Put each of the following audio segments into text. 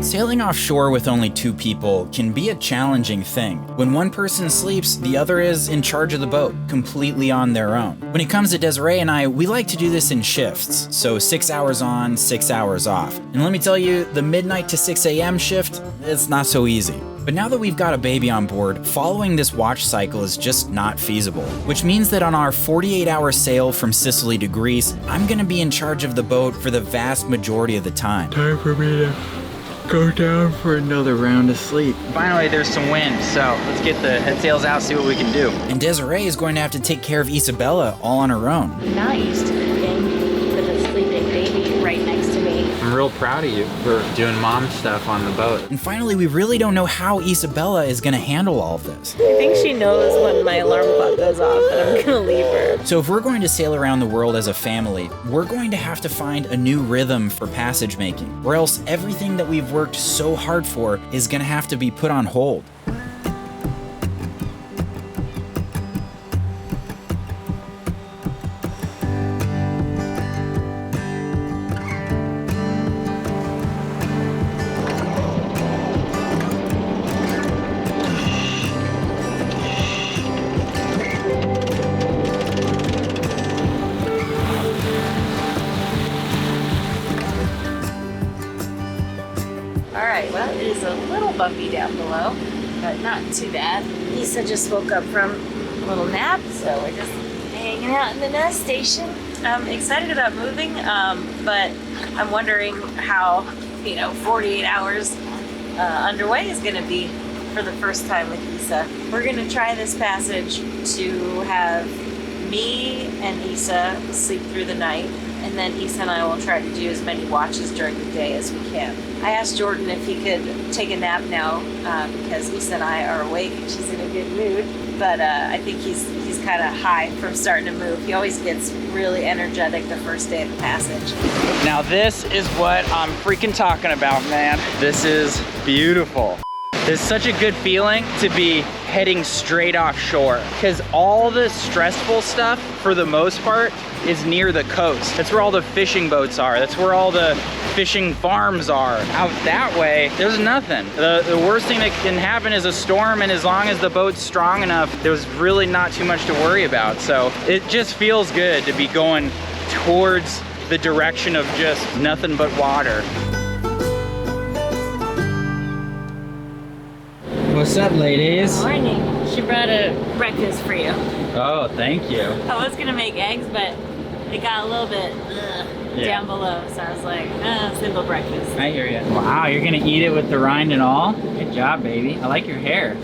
Sailing offshore with only 2 people can be a challenging thing. When one person sleeps, the other is in charge of the boat, completely on their own. When it comes to Desiree and I, we like to do this in shifts, so 6 hours on, 6 hours off. And let me tell you, the midnight to 6 a.m. shift, it's not so easy. But now that we've got a baby on board, following this watch cycle is just not feasible, which means that on our 48-hour sail from Sicily to Greece, I'm gonna be in charge of the boat for the vast majority of the time. Time for me to go down for another round of sleep. Finally, there's some wind, so let's get the head sails out, see what we can do. And Desiree is going to have to take care of Isabella all on her own. I'm not used to cooking with a sleeping baby right next to me. I'm real proud of you for doing mom stuff on the boat. And finally, we really don't know how Isabella is gonna handle all of this. I think she knows when my alarm clock goes off that I'm gonna leave her. So if we're going to sail around the world as a family, we're going to have to find a new rhythm for passage making, or else everything that we've worked so hard for is gonna have to be put on hold. Alright, well, it is a little bumpy down below, but not too bad. Lisa just woke up from a little nap, so we're just hanging out in the nest station. I'm excited about moving, but I'm wondering how, 48 hours underway is going to be for the first time with Isa. We're going to try this passage to have me and Isa sleep through the night, and then Isa and I will try to do as many watches during the day as we can. I asked Jordan if he could take a nap now because Isa and I are awake and she's in a good mood, but I think he's kind of high from starting to move. He always gets really energetic the first day of the passage. Now this is what I'm freaking talking about, man. This is beautiful. It's such a good feeling to be heading straight offshore because all the stressful stuff, for the most part, is near the coast. That's where all the fishing boats are. That's where all the fishing farms are. Out that way, there's nothing. The worst thing that can happen is a storm, and as long as the boat's strong enough, there's really not too much to worry about. So it just feels good to be going towards the direction of just nothing but water. What's up, ladies? Morning. She brought a breakfast for you. Oh, thank you. I was gonna make eggs, but it got a little bit down below, so I was like, simple breakfast. I hear you. Wow, you're gonna eat it with the rind and all? Good job, baby. I like your hair.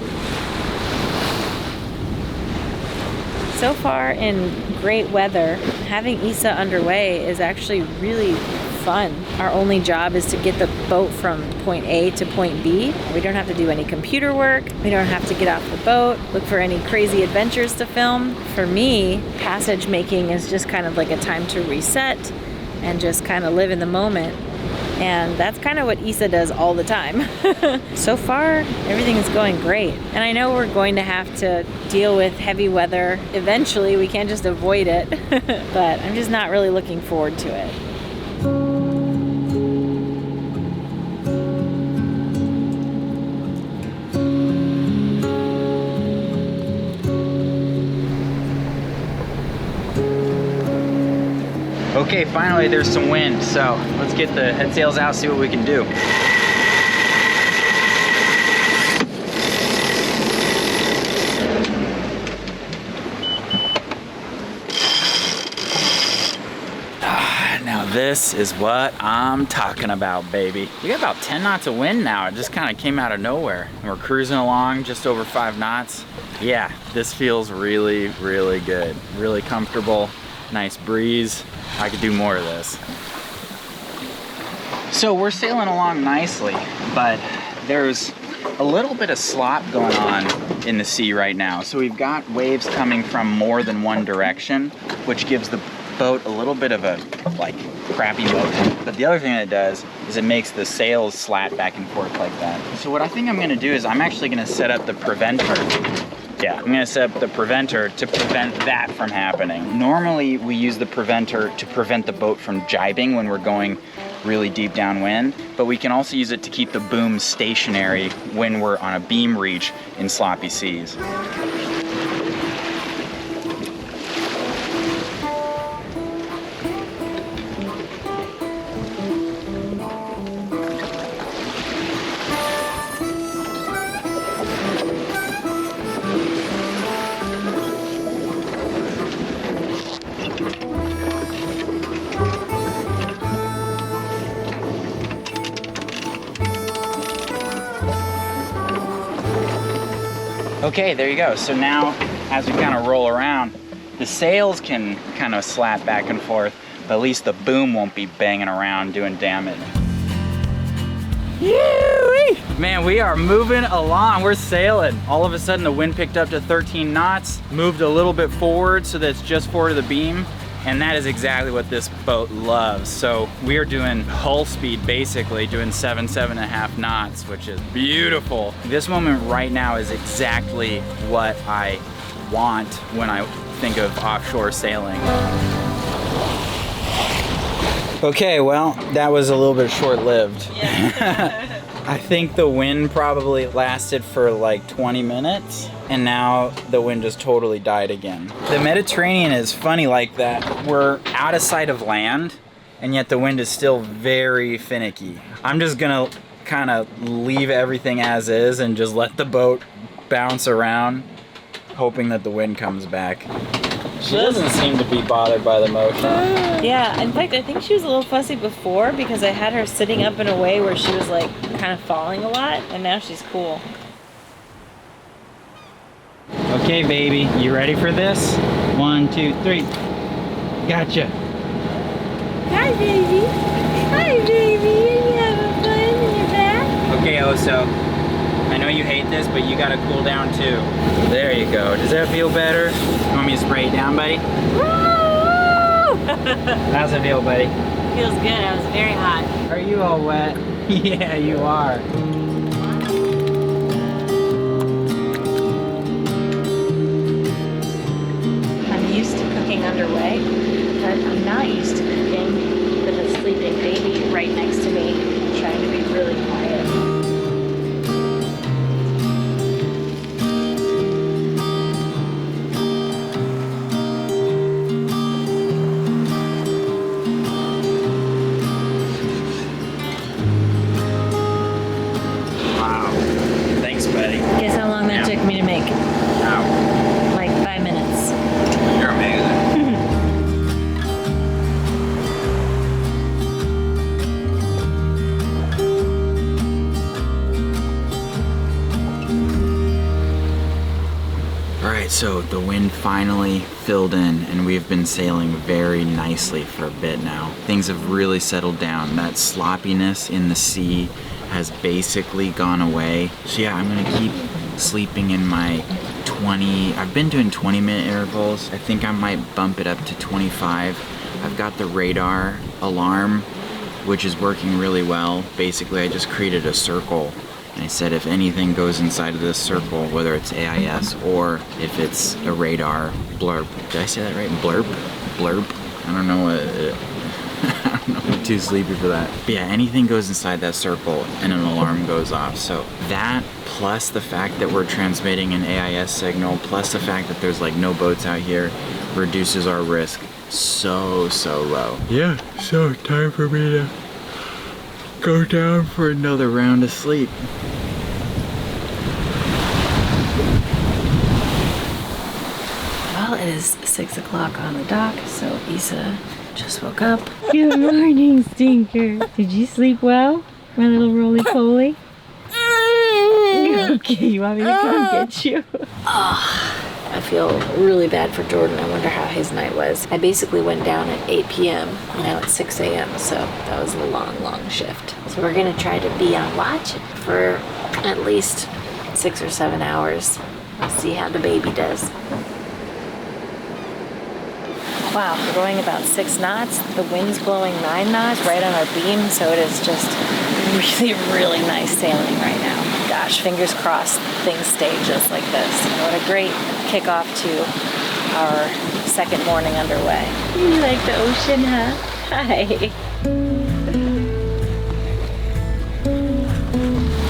So far in great weather, having Isa underway is actually really fun. Our only job is to get the boat from point A to point B. We don't have to do any computer work. We don't have to get off the boat, look for any crazy adventures to film. For me, passage making is just kind of like a time to reset and just kind of live in the moment. And that's kind of what Isa does all the time. So far, everything is going great. And I know we're going to have to deal with heavy weather eventually. We can't just avoid it. But I'm just not really looking forward to it. Okay, finally there's some wind, so let's get the head sails out, see what we can do. Now this is what I'm talking about, baby. We got about 10 knots of wind now. It just kind of came out of nowhere. And we're cruising along just over 5 knots. Yeah, this feels really, really good. Really comfortable, nice breeze. I could do more of this. So we're sailing along nicely, but there's a little bit of slop going on in the sea right now. So we've got waves coming from more than one direction, which gives the boat a little bit of a crappy motion. But the other thing that it does is it makes the sails slat back and forth like that. So what I think I'm gonna do is I'm actually gonna set up the preventer. Yeah, I'm gonna set up the preventer to prevent that from happening. Normally we use the preventer to prevent the boat from jibing when we're going really deep downwind, but we can also use it to keep the boom stationary when we're on a beam reach in sloppy seas. Okay, there you go. So now, as we kind of roll around, the sails can kind of slap back and forth, but at least the boom won't be banging around doing damage. Yee! Man, we are moving along. We're sailing. All of a sudden, the wind picked up to 13 knots, moved a little bit forward so that it's just forward of the beam. And that is exactly what this boat loves. So we are doing hull speed, basically doing 7.5 knots, which is beautiful. This moment right now is exactly what I want when I think of offshore sailing. Okay, well, that was a little bit short-lived. Yeah. I think the wind probably lasted for like 20 minutes, and now the wind just totally died again. The Mediterranean is funny like that. We're out of sight of land, and yet the wind is still very finicky. I'm just gonna kind of leave everything as is and just let the boat bounce around, hoping that the wind comes back. She doesn't seem to be bothered by the motion. Yeah, in fact, I think she was a little fussy before because I had her sitting up in a way where she was like kind of falling a lot, and now she's cool. Okay, baby, you ready for this? 1, 2, 3. Gotcha. Hi, baby. Hi, baby. Are you having fun in your bath? Okay, Oso. I know you hate this, but you gotta cool down too. There you go. Does that feel better? You want me to spray it down, buddy? How's it feel, buddy? Feels good. I was very hot. Are you all wet? Yeah, you are. I'm used to cooking underway, but I'm not used to cooking with a sleeping baby right next to me, trying to be really quiet. Guess how long that took me to make? Ow. Like 5 minutes. You're amazing. Alright, so the wind finally filled in and we've been sailing very nicely for a bit now. Things have really settled down. That sloppiness in the sea has basically gone away. So yeah, I'm gonna keep sleeping in my 20, I've been doing 20-minute intervals. I think I might bump it up to 25. I've got the radar alarm, which is working really well. Basically, I just created a circle and I said if anything goes inside of this circle, whether it's AIS or if it's a radar blurb. Did I say that right? Blurb? Blurb? I don't know what I'm too sleepy for that. But yeah, anything goes inside that circle and an alarm goes off. So that plus the fact that we're transmitting an AIS signal, plus the fact that there's like no boats out here, reduces our risk so low. Yeah, so time for me to go down for another round of sleep. Well, it is 6 o'clock on the dock, so Isa just woke up. Good morning, Stinker. Did you sleep well, my little roly-poly? Okay, you want me to come get you? Oh, I feel really bad for Jordan. I wonder how his night was. I basically went down at 8 p.m. Now it's 6 a.m. So that was a long shift. So we're gonna try to be on watch for at least 6 or 7 hours. We'll see how the baby does. Wow, we're going about 6 knots. The wind's blowing 9 knots right on our beam, so it is just really nice sailing right now. Gosh, fingers crossed things stay just like this. What a great kickoff to our second morning underway. You like the ocean, huh? Hi.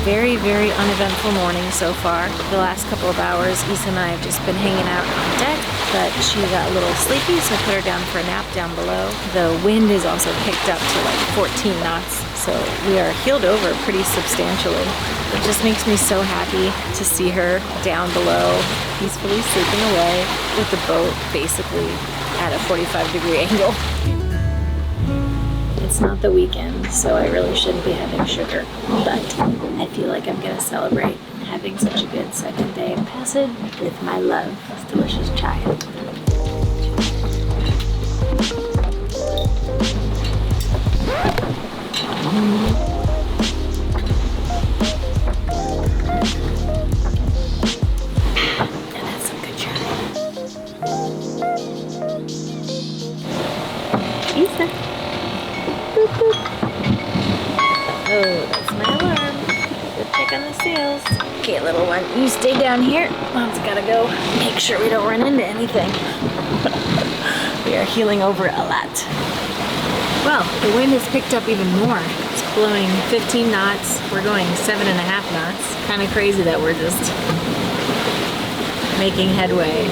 very, very uneventful morning so far. The last couple of hours, Isa and I have just been hanging out on deck, but she got a little sleepy, so I put her down for a nap down below. The wind is also picked up to like 14 knots, so we are heeled over pretty substantially. It just makes me so happy to see her down below, peacefully sleeping away with the boat basically at a 45-degree angle. It's not the weekend, so I really shouldn't be having sugar, but I feel like I'm gonna celebrate having such a good second day of passage with my love, this delicious chai. And that's some good chai. Isa. Boop, boop. Oh, that's my alarm. Go check on the sails. Okay, little one, you stay down here. Mom's gotta go make sure we don't run into anything. We are heeling over a lot. Well, the wind has picked up even more. It's blowing 15 knots. We're going 7.5 knots. Kind of crazy that we're just making headway.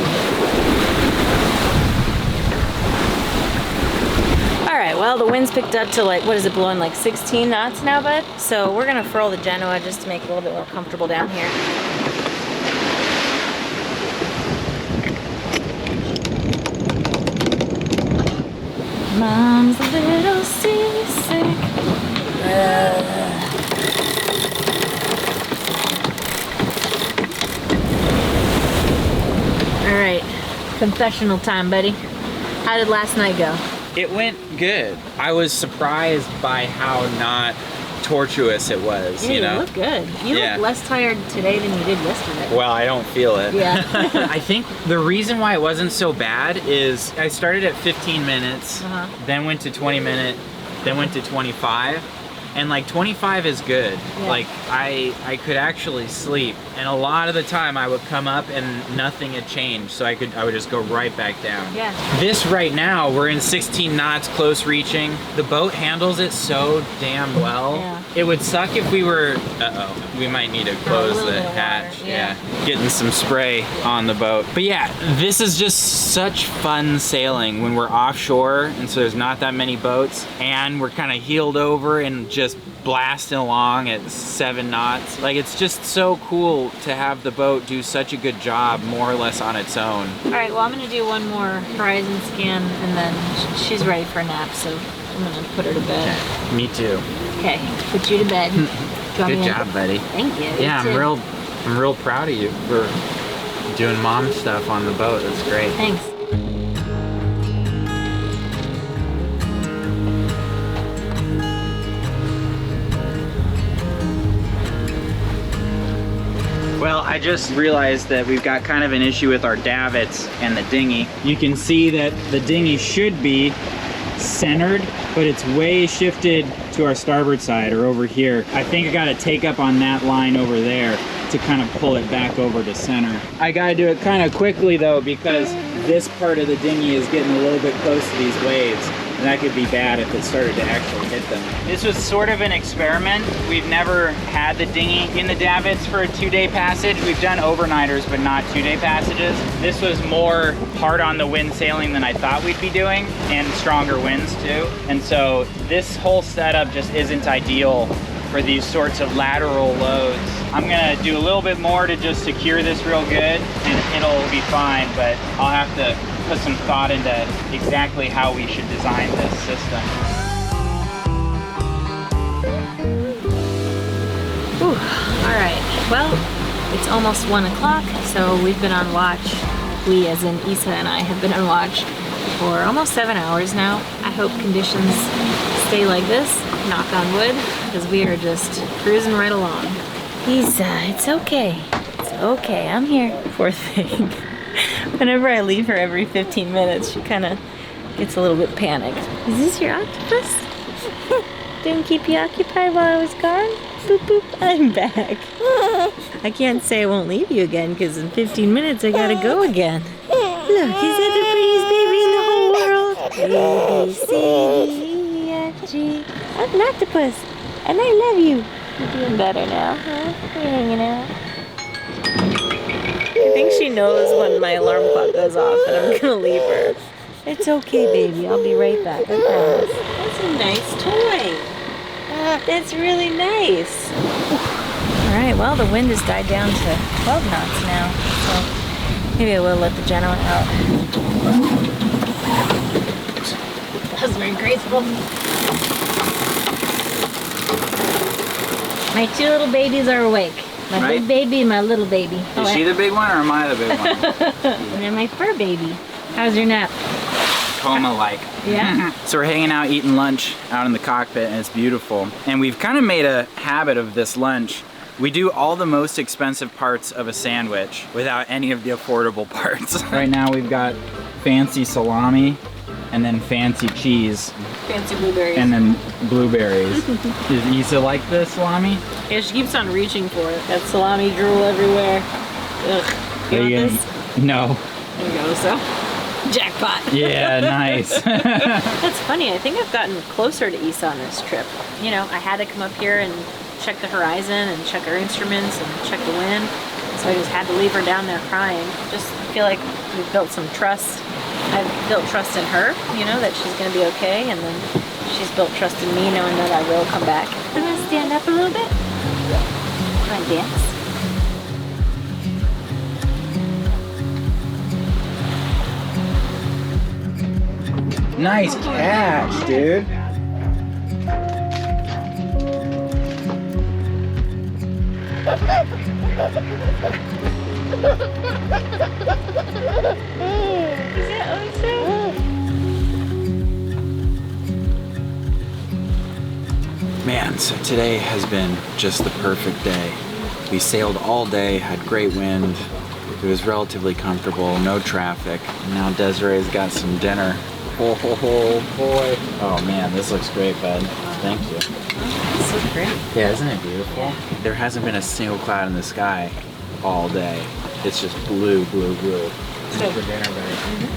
Alright, well, the wind's picked up to like, what is it, blowing like 16 knots now, bud? So we're gonna furl the Genoa just to make it a little bit more comfortable down here. Mom's a little seasick. Alright, confessional time, buddy. How did last night go? It went good. I was surprised by how not tortuous it was, Yeah, you know? You look good. You Yeah. look less tired today than you did yesterday. Well, I don't feel it. Yeah. I think the reason why it wasn't so bad is I started at 15 minutes, then went to 20 minutes, then went to 25. And like 25 is good. Yeah. Like I could actually sleep, and a lot of the time I would come up and nothing had changed, so I would just go right back down. Yeah. This right now, we're in 16 knots, close reaching. The boat handles it so damn well. Yeah. It would suck if we were, we might need to close little the bit of hatch. water, yeah. Getting some spray on the boat. But yeah, this is just such fun sailing when we're offshore, and so there's not that many boats, and we're kind of heeled over and just blasting along at 7 knots. Like, it's just so cool to have the boat do such a good job more or less on its own. All right, well, I'm gonna do one more horizon scan, and then she's ready for a nap, so I'm gonna put her to bed. Me too. Okay, put you to bed. Good job, buddy. Thank you. Yeah, You too. I'm real proud of you for doing mom stuff on the boat. That's great. Thanks. Well, I just realized that we've got kind of an issue with our davits and the dinghy. You can see that the dinghy should be centered, but it's way shifted to our starboard side or over here. I think I gotta take up on that line over there to kind of pull it back over to center. I gotta do it kind of quickly though, because this part of the dinghy is getting a little bit close to these waves, and that could be bad if it started to actually hit them. This was sort of an experiment. We've never had the dinghy in the davits for a 2-day passage. We've done overnighters, but not 2-day passages. This was more hard on the wind sailing than I thought we'd be doing, and stronger winds too. And so this whole setup just isn't ideal for these sorts of lateral loads. I'm gonna do a little bit more to just secure this real good, and it'll be fine, but I'll have to put some thought into exactly how we should design this system. Whew. All right, well, it's almost 1 o'clock, so we've been on watch. We, as in Isa and I, have been on watch for almost 7 hours now. I hope conditions stay like this, knock on wood, because we are just cruising right along. Isa, it's okay. It's okay, I'm here. Poor thing. Whenever I leave her every 15 minutes, she kind of gets a little bit panicked. Is this your octopus? Didn't keep you occupied while I was gone? Boop boop, I'm back. I can't say I won't leave you again, because in 15 minutes I gotta go again. Look, is that the prettiest baby in the whole world? A, B, C, D, E, F, G. I'm an octopus, and I love you. Doing better now, huh? We're hanging out. I think she knows when my alarm clock goes off and I'm gonna leave her. It's okay, baby. I'll be right back. I promise. That's a nice toy. That's really nice. All right. Well, the wind has died down to 12 knots now, so maybe I will let the Genoa out. That was very graceful. My two little babies are awake. My big baby and my little baby. Is she the big one or am I the big one? And then my fur baby. How's your nap? Coma-like. Yeah. So we're hanging out eating lunch out in the cockpit and it's beautiful. And we've kind of made a habit of this lunch. We do all the most expensive parts of a sandwich without any of the affordable parts. Right now we've got fancy salami and then fancy cheese. Fancy blueberries. And then blueberries. Does Isa like the salami? Yeah, she keeps on reaching for it. Got salami drool everywhere. Ugh. You want this? No. There you go, so. Jackpot. Yeah, nice. That's funny. I think I've gotten closer to Isa on this trip. You know, I had to come up here and check the horizon and check our instruments and check the wind. So I just had to leave her down there crying. Just feel like we've built some trust. I've built trust in her, you know, that she's going to be okay. And then she's built trust in me, knowing that I will come back. I'm going to stand up a little bit. Try and dance. Nice catch, dude. Man, so today has been just the perfect day. We sailed all day, had great wind. It was relatively comfortable, no traffic. And now Desiree's got some dinner. Oh boy. Oh man, this looks great, bud. Thank you. This is great. Yeah, isn't it beautiful? There hasn't been a single cloud in the sky all day. It's just blue, blue, blue. Thanks for dinner, buddy.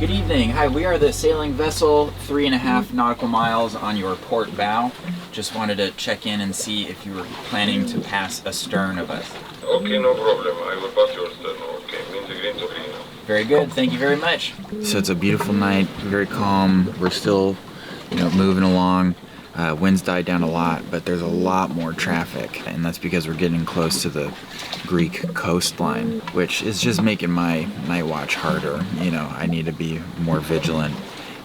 Good evening. Hi, we are the sailing vessel 3.5 nautical miles on your port bow. Just wanted to check in and see if you were planning to pass astern of us. Okay, no problem. I will pass your stern. Okay, means the green's okay now. Very good. Thank you very much. So it's a beautiful night, very calm. We're still, moving along. Winds died down a lot, but there's a lot more traffic, and that's because we're getting close to the Greek coastline, which is just making my night watch harder. I need to be more vigilant.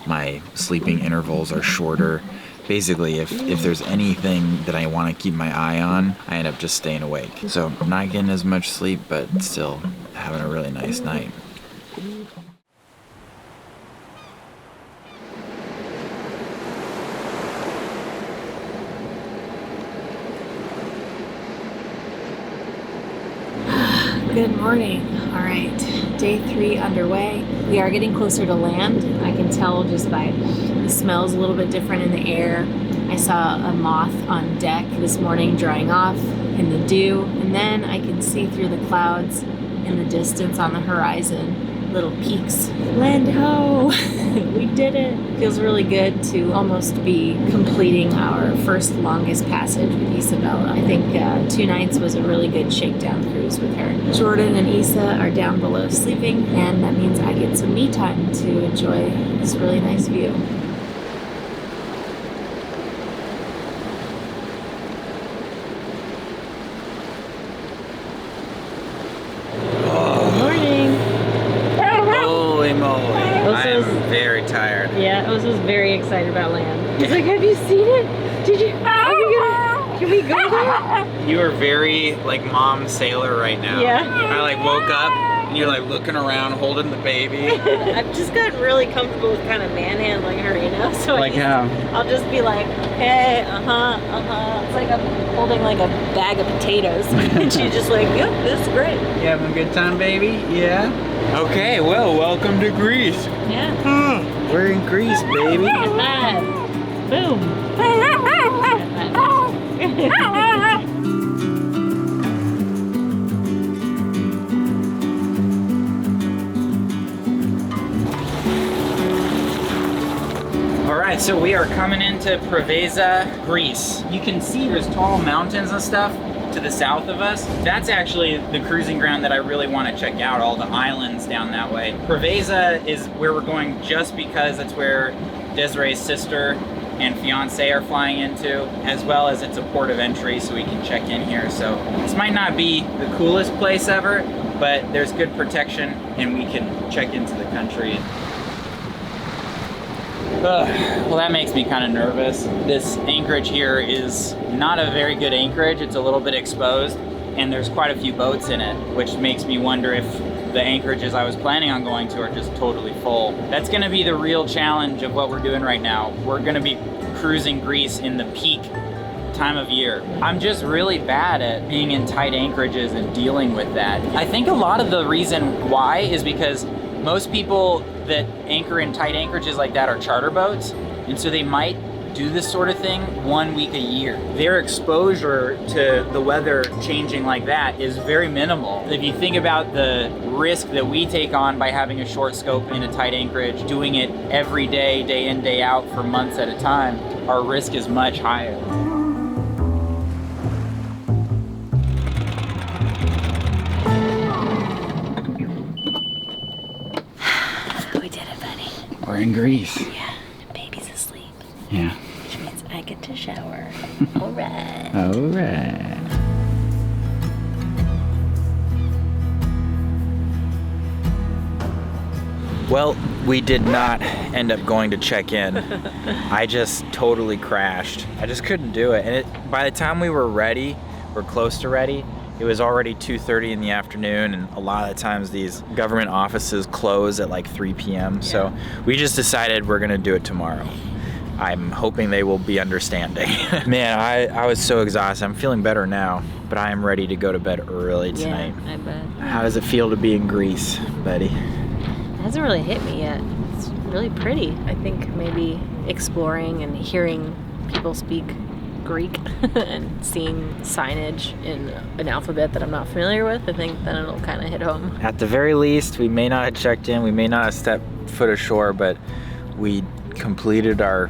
My sleeping intervals are shorter. Basically, if there's anything that I want to keep my eye on, I end up just staying awake. So I'm not getting as much sleep, but still having a really nice night. Good morning. All right, day 3 underway. We are getting closer to land. I can tell just by the smells a little bit different in the air. I saw a moth on deck this morning drying off in the dew, and then I can see through the clouds in the distance on the horizon little peaks. Land ho! We did it. Feels really good to almost be completing our first longest passage with Isabella. I think 2 nights was a really good shakedown cruise with her. Jordan and Isa are down below sleeping, and that means I get some me time to enjoy this really nice view. Very tired. Yeah, Oz was very excited about land. He's like, have you seen it? Did you? Can we go there? You are very mom sailor right now. Yeah. I woke up and you're looking around, holding the baby. I've just gotten really comfortable with kind of manhandling her, So how? I'll just be like, hey, It's like I'm holding a bag of potatoes, and she's just like, yep, this is great. You having a good time, baby? Yeah. Okay, well, welcome to Greece. Yeah. We're in Greece, baby. Look at that. Boom. right, so we are coming into Preveza, Greece. You can see there's tall mountains and stuff to the south of us. That's actually the cruising ground that I really want to check out, all the islands down that way. Preveza is where we're going just because that's where Desiree's sister and fiance are flying into, as well as it's a port of entry, so we can check in here. So this might not be the coolest place ever, but there's good protection and we can check into the country. Well, that makes me kind of nervous. This anchorage here is not a very good anchorage. It's a little bit exposed and there's quite a few boats in it, which makes me wonder if the anchorages I was planning on going to are just totally full. That's gonna be the real challenge of what we're doing right now. We're gonna be cruising Greece in the peak time of year. I'm just really bad at being in tight anchorages and dealing with that. I think a lot of the reason why is because most people that anchor in tight anchorages like that are charter boats, and so they might do this sort of thing 1 week a year. Their exposure to the weather changing like that is very minimal. If you think about the risk that we take on by having a short scope in a tight anchorage, doing it every day, day in, day out for months at a time, our risk is much higher. We did it, buddy. We're in Greece. Yeah, baby's asleep. Yeah. Which means I get to shower. All right. All right. Well, we did not end up going to check in. I just totally crashed. I just couldn't do it. And by the time we were ready, or close to ready, it was already 2:30 in the afternoon, and a lot of the times these government offices close at like 3 p.m. So we just decided we're gonna do it tomorrow. I'm hoping they will be understanding. Man, I was so exhausted. I'm feeling better now, but I am ready to go to bed early tonight. Yeah, I bet. How does it feel to be in Greece, Betty? It hasn't really hit me yet. It's really pretty. I think maybe exploring and hearing people speak Greek and seeing signage in an alphabet that I'm not familiar with, I think then it'll kind of hit home. At the very least, we may not have checked in, we may not have stepped foot ashore, but we completed our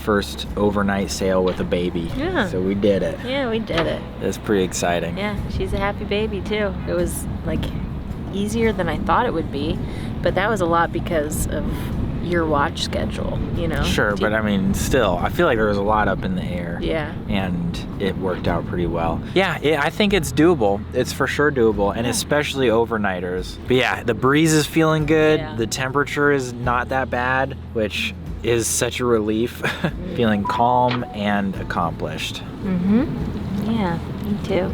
first overnight sail with a baby. Yeah. So we did it. Yeah, we did it. It's pretty exciting. Yeah, she's a happy baby too. It was like easier than I thought it would be, but that was a lot because of your watch schedule, you know? Sure, but I mean, still, I feel like there was a lot up in the air. Yeah. And it worked out pretty well. Yeah, I think it's doable. It's for sure doable, and especially overnighters. But yeah, the breeze is feeling good. Yeah. The temperature is not that bad, which is such a relief. Feeling calm and accomplished. Mm-hmm. Yeah, me too.